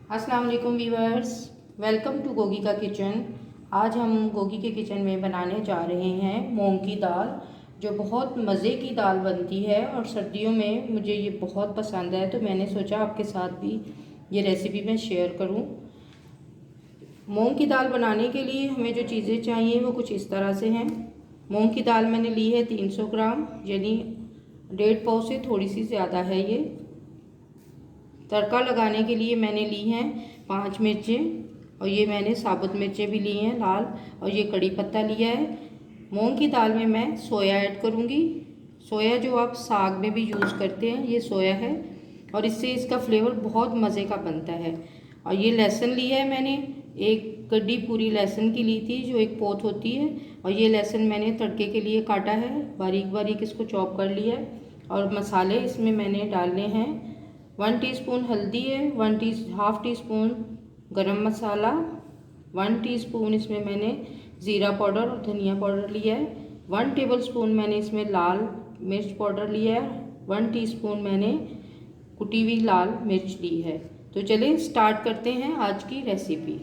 अस्सलाम वालेकुम viewers, welcome to Gogi का किचन। आज हम गोगी के किचन में बनाने जा रहे हैं मूंग की दाल, जो बहुत मज़े की दाल बनती है और सर्दियों में मुझे ये बहुत पसंद है, तो मैंने सोचा आपके साथ भी ये रेसिपी मैं शेयर करूं। मूंग की दाल बनाने के लिए हमें जो चीज़ें चाहिए वो कुछ इस तरह से हैं। मूंग की दाल मैंने ली है 300 ग्राम, यानी 1.5 पाव से थोड़ी सी ज़्यादा है ये। तड़का लगाने के लिए मैंने ली हैं 5 मिर्चें, और ये मैंने साबुत मिर्चें भी ली हैं लाल, और ये कड़ी पत्ता लिया है। मूंग की दाल में मैं सोया ऐड करूँगी। सोया जो आप साग में भी यूज़ करते हैं, ये सोया है, और इससे इसका फ्लेवर बहुत मज़े का बनता है। और ये लहसुन लिया है मैंने, एक गड्डी पूरी लहसुन की ली थी, जो एक पोथ होती है। और ये लहसुन मैंने तड़के के लिए काटा है, बारीक बारीक इसको चॉप कर लिया है। और मसाले इसमें मैंने डालने हैं, 1 टीस्पून हल्दी है, हाफ टी स्पून गरम मसाला, 1 टीस्पून इसमें मैंने ज़ीरा पाउडर और धनिया पाउडर लिया है, 1 टेबलस्पून मैंने इसमें लाल मिर्च पाउडर लिया है, 1 टीस्पून मैंने कुटी हुई लाल मिर्च ली है। तो चलिए स्टार्ट करते हैं आज की रेसिपी।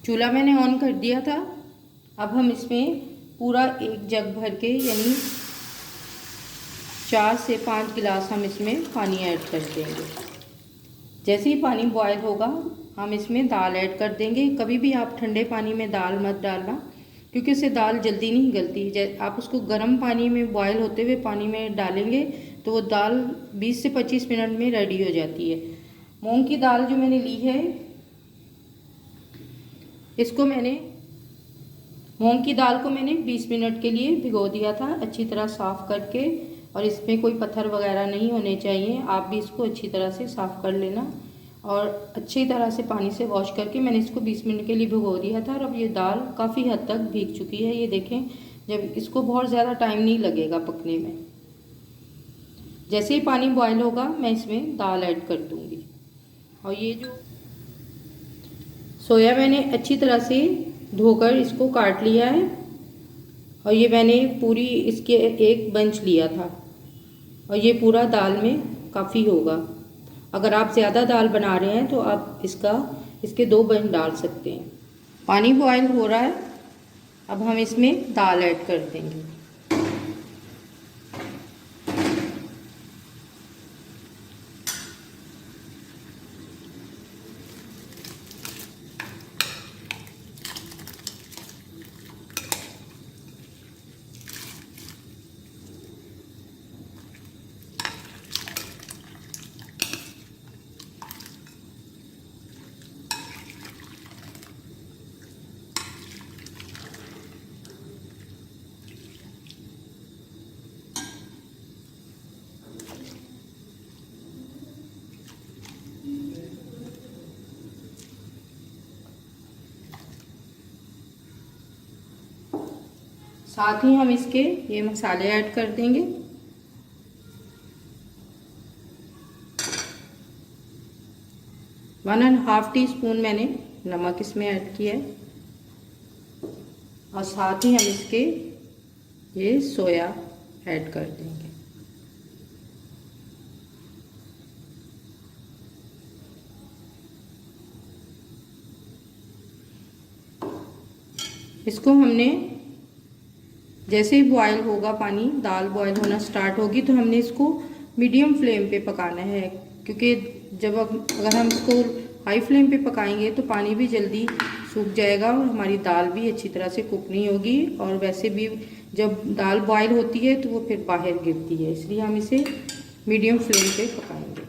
चूल्हा मैंने ऑन कर दिया था। अब हम इसमें पूरा 1 जग भर के, यानी 4 से 5 गिलास हम इसमें पानी ऐड कर देंगे। जैसे ही पानी बॉयल होगा हम इसमें दाल ऐड कर देंगे। कभी भी आप ठंडे पानी में दाल मत डालना, क्योंकि उससे दाल जल्दी नहीं गलती। आप उसको गर्म पानी में, बॉयल होते हुए पानी में डालेंगे तो वो दाल 20 से 25 मिनट में रेडी हो जाती है। मूंग की दाल जो मैंने ली है, इसको मूंग की दाल को मैंने 20 मिनट के लिए भिगो दिया था, अच्छी तरह साफ़ करके। और इसमें कोई पत्थर वगैरह नहीं होने चाहिए, आप भी इसको अच्छी तरह से साफ़ कर लेना। और अच्छी तरह से पानी से वॉश करके मैंने इसको 20 मिनट के लिए भिगो दिया था। और अब ये दाल काफ़ी हद तक भीग चुकी है, ये देखें। जब इसको बहुत ज़्यादा टाइम नहीं लगेगा पकने में। जैसे ही पानी बॉयल होगा मैं इसमें दाल ऐड कर दूँगी। और ये जो सोया मैंने अच्छी तरह से धोकर इसको काट लिया है, और ये मैंने पूरी इसके एक बंच लिया था, और ये पूरा दाल में काफ़ी होगा। अगर आप ज़्यादा दाल बना रहे हैं तो आप इसके 2 बंच डाल सकते हैं। पानी बॉयल हो रहा है, अब हम इसमें दाल ऐड कर देंगे। साथ ही हम इसके ये मसाले ऐड कर देंगे। One and half tea spoon मैंने नमक इसमें ऐड किया है, और साथ ही हम इसके ये सोया ऐड कर देंगे। इसको हमने जैसे ही बॉयल होगा पानी, दाल बॉयल होना स्टार्ट होगी, तो हमने इसको मीडियम फ्लेम पे पकाना है। क्योंकि अगर हम इसको हाई फ्लेम पे पकाएंगे तो पानी भी जल्दी सूख जाएगा और हमारी दाल भी अच्छी तरह से कुक नहीं होगी। और वैसे भी जब दाल बॉयल होती है तो वो फिर बाहर गिरती है, इसलिए हम इसे मीडियम फ्लेम पे पकाएंगे।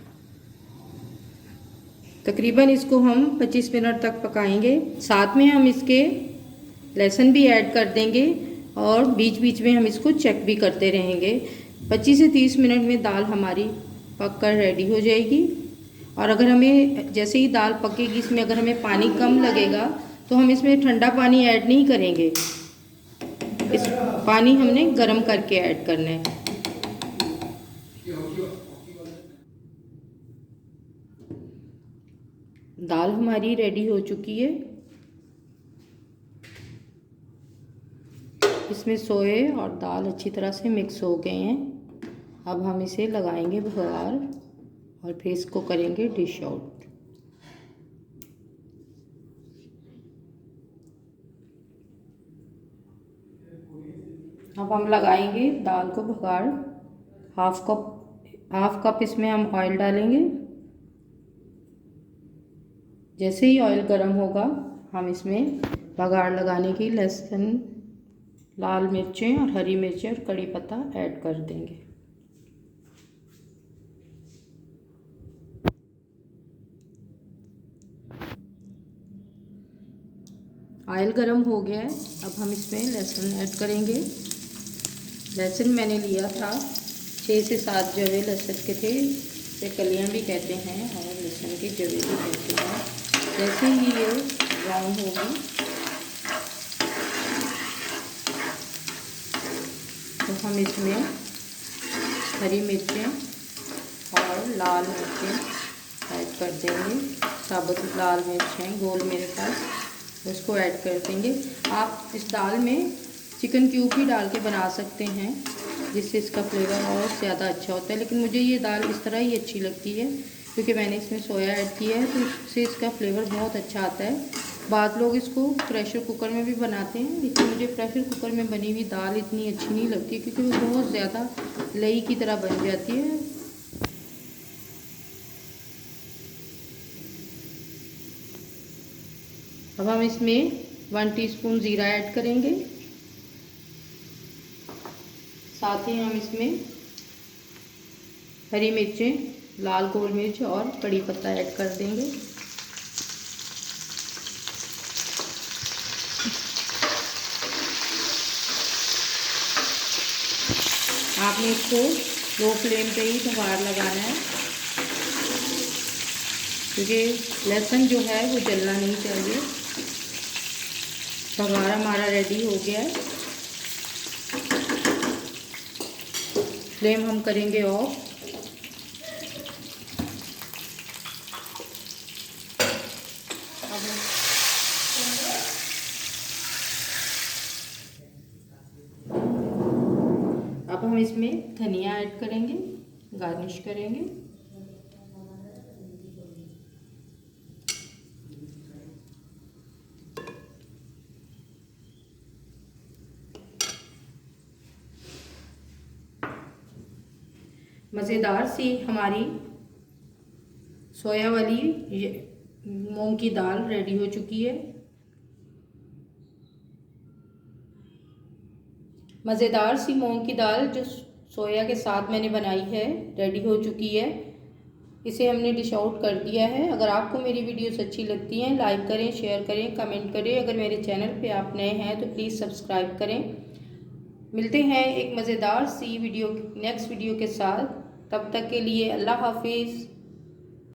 तकरीबन इसको हम 25 मिनट तक पकाएंगे। साथ में हम इसके लहसुन भी ऐड कर देंगे, और बीच बीच में हम इसको चेक भी करते रहेंगे। 25 से 30 मिनट में दाल हमारी पक कर रेडी हो जाएगी। और अगर हमें जैसे ही दाल पकेगी, इसमें अगर हमें पानी कम लगेगा तो हम इसमें ठंडा पानी ऐड नहीं करेंगे। इस पानी हमने गर्म करके ऐड करना है। दाल हमारी रेडी हो चुकी है। इसमें सोए और दाल अच्छी तरह से मिक्स हो गए हैं। अब हम इसे लगाएंगे बघार। और फिर इसको करेंगे डिश आउट। अब हम लगाएंगे दाल को बघार। हाफ कप इसमें हम ऑयल डालेंगे। जैसे ही ऑयल गर्म होगा हम इसमें बघार लगाने की लहसुन, लाल मिर्चें और हरी मिर्चें और कड़ी पत्ता ऐड कर देंगे। ऑयल गरम हो गया है, अब हम इसमें लहसुन ऐड करेंगे। लहसुन मैंने लिया था 6 से 7 जवे लहसुन के थे, इसे कलियां भी कहते हैं और लहसुन के जवे भी कहते हैं। जैसे ही ये ब्राउन होगी तो हम इसमें हरी मिर्चें और लाल मिर्चें ऐड कर देंगे। साबुत लाल मिर्चें गोल मेरे पास, उसको ऐड कर देंगे। आप इस दाल में चिकन क्यूब भी डाल के बना सकते हैं, जिससे इसका फ्लेवर और ज़्यादा अच्छा होता है, लेकिन मुझे ये दाल इस तरह ही अच्छी लगती है क्योंकि मैंने इसमें सोया ऐड किया है, तो इससे इसका फ्लेवर बहुत अच्छा आता है। बाद लोग इसको प्रेशर कुकर में भी बनाते हैं, लेकिन मुझे प्रेशर कुकर में बनी हुई दाल इतनी अच्छी नहीं लगती क्योंकि वो बहुत ज़्यादा लई की तरह बन जाती है। अब हम इसमें 1 टीस्पून ज़ीरा ऐड करेंगे। साथ ही हम इसमें हरी मिर्चें, लाल गोल मिर्च और कड़ी पत्ता ऐड कर देंगे। आपने इसको लो फ्लेम पे ही बघार लगाना है क्योंकि लहसुन जो है वो जलना नहीं चाहिए। बघार हमारा रेडी हो गया है। फ्लेम हम करेंगे ऑफ। अब हम इसमें धनिया ऐड करेंगे, गार्निश करेंगे। मज़ेदार सी हमारी सोया वाली मूंग की दाल रेडी हो चुकी है। मज़ेदार सी मूंग की दाल जो सोया के साथ मैंने बनाई है रेडी हो चुकी है। इसे हमने डिश आउट कर दिया है। अगर आपको मेरी वीडियोस अच्छी लगती हैं लाइक करें, शेयर करें, कमेंट करें। अगर मेरे चैनल पे आप नए हैं तो प्लीज़ सब्सक्राइब करें। मिलते हैं एक मज़ेदार सी वीडियो नेक्स्ट वीडियो के साथ। तब तक के लिए अल्लाह हाफिज़।